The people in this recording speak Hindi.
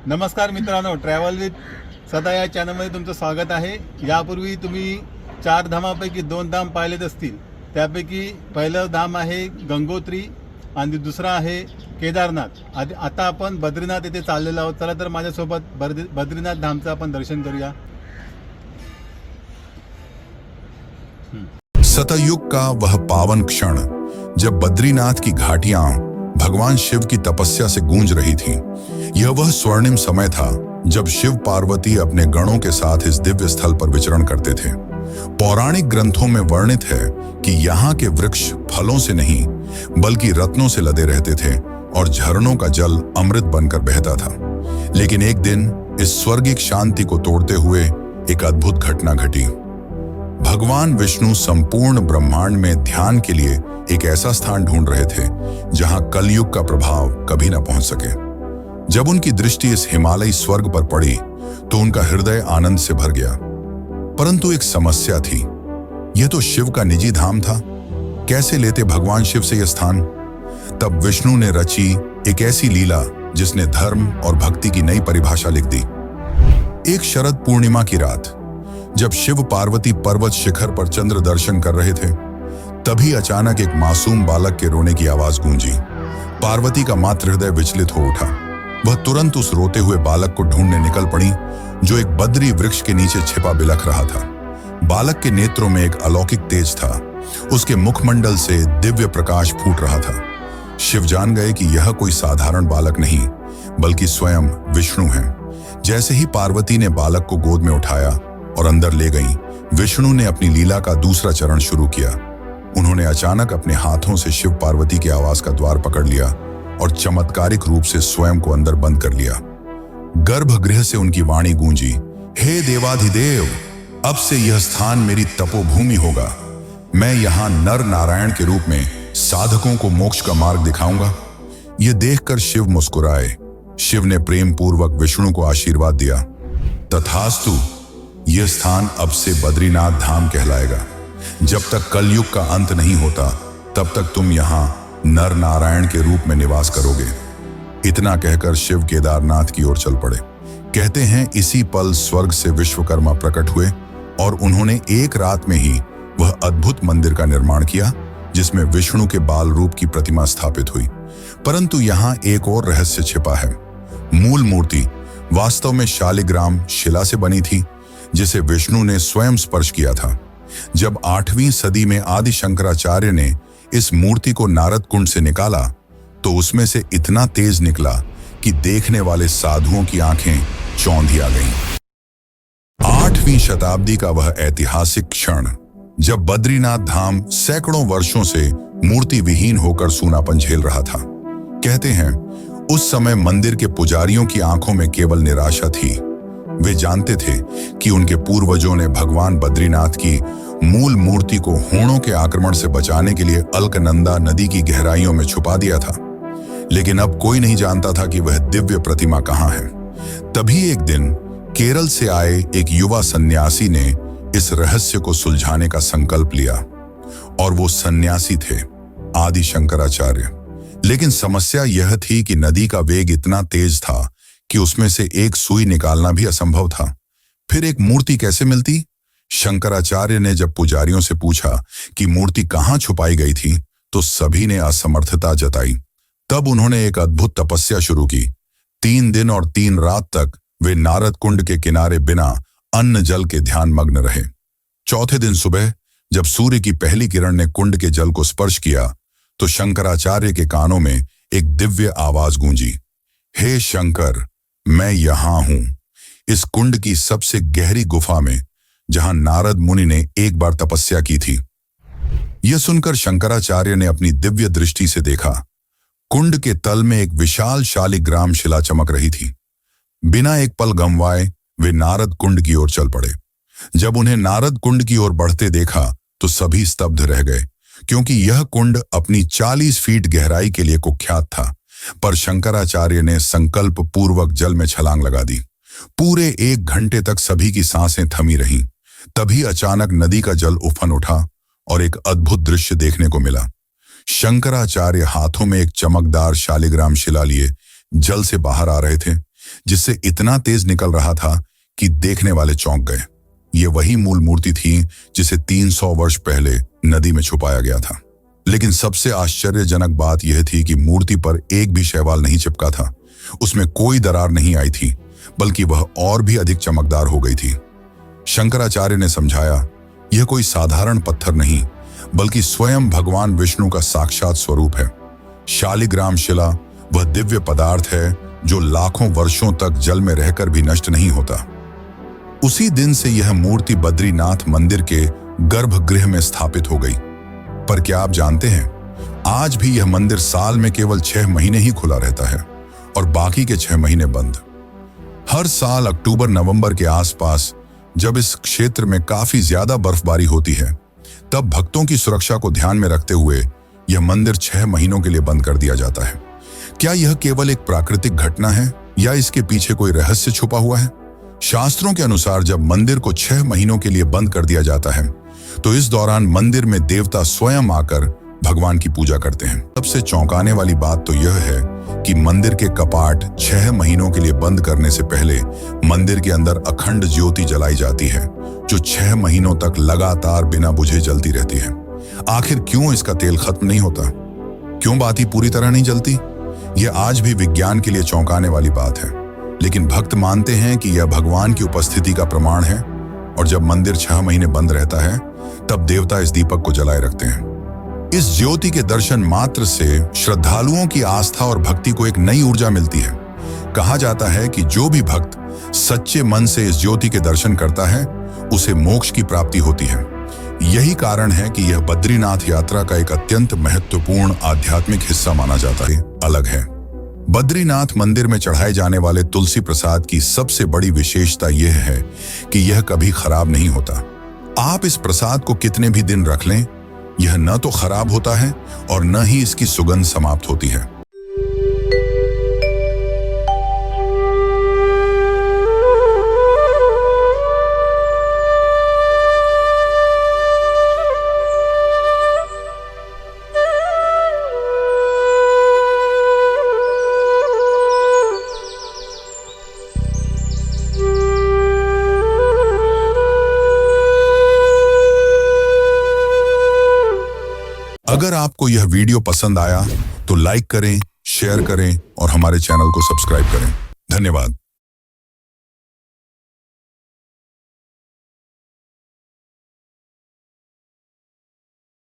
नमस्कार मित्रांनो, ट्रॅव्हल विथ सदा या चॅनलमध्ये तुमचं स्वागत आहे। यापूर्वी तुम्ही 4 धामापैकी 2 धाम पाहिलेत असतील। त्यापैकी पहिलं धाम आहे गंगोत्री आणि दुसरा आहे केदारनाथ। आता आपण बद्रीनाथ येथे चाललेलो आहोत। चला तर माझ्यासोबत बद्रीनाथ धामचं आपण दर्शन करूया। सतयुग का वह पावन क्षण जब बद्रीनाथ की घाटियां भगवान शिव की तपस्या से गूंज रही थीं। यह वह स्वर्णिम समय था जब शिव पार्वती अपने गणों के साथ इस दिव्य स्थल पर विचरण करते थे। पौराणिक ग्रंथों में वर्णित है कि यहाँ के वृक्ष फलों से नहीं बल्कि रत्नों से लदे रहते थे और झरनों का जल अमृत बनकर बहता था। लेकिन एक दिन इस स्वर्गिक शांति को तोड़ते हुए एक अद्भुत घटना घटी। भगवान विष्णु संपूर्ण ब्रह्मांड में ध्यान के लिए एक ऐसा स्थान ढूंढ रहे थे जहां कलयुग का प्रभाव कभी न पहुंच सके। जब उनकी दृष्टि इस हिमालयी स्वर्ग पर पड़ी तो उनका हृदय आनंद से भर गया। परंतु एक समस्या थी। यह तो शिव का निजी धाम था। कैसे लेते भगवान शिव से यह स्थान? तब विष्णु ने रची एक ऐसी लीला जिसने धर्म और भक्ति की नई परिभाषा लिख दी। एक शरद पूर्णिमा की रात जब शिव पार्वती पर्वत शिखर पर चंद्र दर्शन कर रहे थे, तभी अचानक एक मासूम बालक के रोने की आवाज गूंजी। पार्वती का मातृ हृदय विचलित हो उठा। वह तुरंत उस रोते हुए बालक को ढूंढने निकल पड़ी जो एक बद्री वृक्ष के नीचे छिपा बिलख रहा था। बालक के नेत्रों में एक अलौकिक तेज था। उसके मुखमंडल से दिव्य प्रकाश फूट रहा था। शिव जान गए कि यह कोई साधारण बालक नहीं बल्कि स्वयं विष्णु है। जैसे ही पार्वती ने बालक को गोद में उठाया और अंदर ले गई, विष्णु ने अपनी लीला का दूसरा चरण शुरू किया। उन्होंने अचानक अपने हाथों से शिव पार्वती के आवास का द्वार पकड़ लिया और चमत्कारिक रूप से स्वयं को अंदर बंद कर लिया। गर्भगृह से उनकी वाणी गूंजी, हे देवाधिदेव, अब से यह स्थान मेरी तपोभूमि होगा। मैं यहाँ नर नारायण के रूप में साधकों को मोक्ष का मार्ग दिखाऊंगा। यह देखकर शिव मुस्कुराए। शिव ने प्रेम पूर्वक विष्णु को आशीर्वाद दिया, तथास्तु, यह स्थान अब से बद्रीनाथ धाम कहलाएगा। जब तक कलयुग का अंत नहीं होता तब तक तुम यहाँ नर नारायण के रूप में निवास करोगे। इतना कहकर शिव केदारनाथ की ओर चल पड़े। कहते हैं इसी पल स्वर्ग से विश्वकर्मा प्रकट हुए और उन्होंने एक रात में ही वह अद्भुत मंदिर का निर्माण किया जिसमें विष्णु के बाल रूप की प्रतिमा स्थापित हुई। परंतु यहाँ एक और रहस्य छिपा है। मूल मूर्ति वास्तव में शालिग्राम शिला से बनी थी जिसे विष्णु ने स्वयं स्पर्श किया था। जब 8वीं सदी में आदि शंकराचार्य ने इस मूर्ति को नारद कुंड से निकाला तो उसमें से इतना तेज निकला कि देखने वाले साधुओं की आंखें चौंधी आ गईं। 8वीं शताब्दी का वह ऐतिहासिक क्षण जब बद्रीनाथ धाम सैकड़ों वर्षों से मूर्ति विहीन होकर सूनापन झेल रहा था। कहते हैं उस समय मंदिर के पुजारियों की आंखों में केवल निराशा थी। वे जानते थे कि उनके पूर्वजों ने भगवान बद्रीनाथ की मूल मूर्ति को होणों के आक्रमण से बचाने के लिए अलकनंदा नदी की गहराइयों में छुपा दिया था। लेकिन अब कोई नहीं जानता था कि वह दिव्य प्रतिमा कहाँ है। तभी एक दिन केरल से आए एक युवा सन्यासी ने इस रहस्य को सुलझाने का संकल्प लिया और वो सन्यासी थे आदि शंकराचार्य। लेकिन समस्या यह थी कि नदी का वेग इतना तेज था कि उसमें से एक सुई निकालना भी असंभव था। फिर एक मूर्ति कैसे मिलती? शंकराचार्य ने जब पुजारियों से पूछा कि मूर्ति कहाँ छुपाई गई थी तो सभी ने असमर्थता जताई। तब उन्होंने एक अद्भुत तपस्या शुरू की। 3 दिन और 3 रात तक वे नारद कुंड के किनारे बिना अन्न जल के ध्यान मग्न रहे। चौथे दिन सुबह जब सूर्य की पहली किरण ने कुंड के जल को स्पर्श किया तो शंकराचार्य के कानों में एक दिव्य आवाज गूंजी, हे शंकर, मैं यहां हूं, इस कुंड की सबसे गहरी गुफा में जहां नारद मुनि ने एक बार तपस्या की थी। यह सुनकर शंकराचार्य ने अपनी दिव्य दृष्टि से देखा। कुंड के तल में एक विशाल शालिग्राम शिला चमक रही थी। बिना एक पल गंवाए वे नारद कुंड की ओर चल पड़े। जब उन्हें नारद कुंड की ओर बढ़ते देखा तो सभी स्तब्ध रह गए, क्योंकि यह कुंड अपनी 40 फीट गहराई के लिए कुख्यात था। पर शंकराचार्य ने संकल्प पूर्वक जल में छलांग लगा दी। पूरे 1 घंटे तक सभी की सांसें थमी रहीं। तभी अचानक नदी का जल उफन उठा और एक अद्भुत दृश्य देखने को मिला। शंकराचार्य हाथों में एक चमकदार शालिग्राम शिला लिए जल से बाहर आ रहे थे। जिससे इतना तेज निकल रहा था कि देखने वाले चौंक गए। ये वही मूल मूर्ति थी जिसे 300 वर्ष पहले नदी में छुपाया गया था। लेकिन सबसे आश्चर्यजनक बात यह थी कि मूर्ति पर एक भी शैवाल नहीं चिपका था। उसमें कोई दरार नहीं आई थी, बल्कि वह और भी अधिक चमकदार हो गई थी। शंकराचार्य ने समझाया, यह कोई साधारण पत्थर नहीं, बल्कि स्वयं भगवान विष्णु का साक्षात स्वरूप है। शालिग्राम शिला वह दिव्य पदार्थ है जो लाखों वर्षों तक जल में रहकर भी नष्ट नहीं होता। उसी दिन से यह मूर्ति बद्रीनाथ मंदिर के गर्भगृह में स्थापित हो गई। पर क्या आप जानते हैं, आज भी यह मंदिर साल में केवल 6 महीने ही खुला रहता है और बाकी के 6 महीने बंद। हर साल अक्टूबर-नवंबर के आसपास जब इस क्षेत्र में काफी ज्यादा बर्फबारी होती है, तब भक्तों की सुरक्षा को ध्यान में रखते हुए यह मंदिर 6 महीनों के लिए बंद कर दिया जाता है। क्या यह केवल एक प्राकृतिक घटना है या इसके पीछे कोई रहस्य छुपा हुआ है? शास्त्रों के अनुसार जब मंदिर को 6 महीनों के लिए बंद कर दिया जाता है, तो इस दौरान मंदिर में देवता स्वयं आकर भगवान की पूजा करते हैं। सबसे चौंकाने वाली बात तो यह है कि मंदिर के कपाट 6 महीनों के लिए बंद करने से पहले मंदिर के अंदर अखंड ज्योति जलाई जाती है, जो 6 महीनों तक लगातार बिना बुझे जलती रहती है। आखिर क्यों इसका तेल खत्म नहीं होता? क्यों बाती पूरी तरह नहीं जलती? यह आज भी विज्ञान के लिए चौंकाने वाली बात है, लेकिन भक्त मानते हैं कि यह भगवान की उपस्थिति का प्रमाण है, और जब मंदिर 6 महीने बंद रहता है, तब देवता इस दीपक को जलाए रखते हैं। इस ज्योति के दर्शन मात्र से श्रद्धालुओं की आस्था और भक्ति को एक नई ऊर्जा मिलती है। कहा जाता है कि जो भी भक्त सच्चे मन से इस ज्योति के दर्शन करता है, उसे मोक्ष की प्राप्ति होती है। यही कारण है कि यह बद्रीनाथ यात्रा का एक अत्यंत महत्वपूर्ण आध्यात्मिक हिस्सा माना जाता है। अलग है, बद्रीनाथ मंदिर में चढ़ाए जाने वाले तुलसी प्रसाद की सबसे बड़ी विशेषता यह है कि यह कभी खराब नहीं होता। आप इस प्रसाद को कितने भी दिन रख लें, यह न तो खराब होता है और न ही इसकी सुगंध समाप्त होती है। अगर आपको यह वीडियो पसंद आया तो लाइक करें, शेयर करें और हमारे चैनल को सब्सक्राइब करें। धन्यवाद।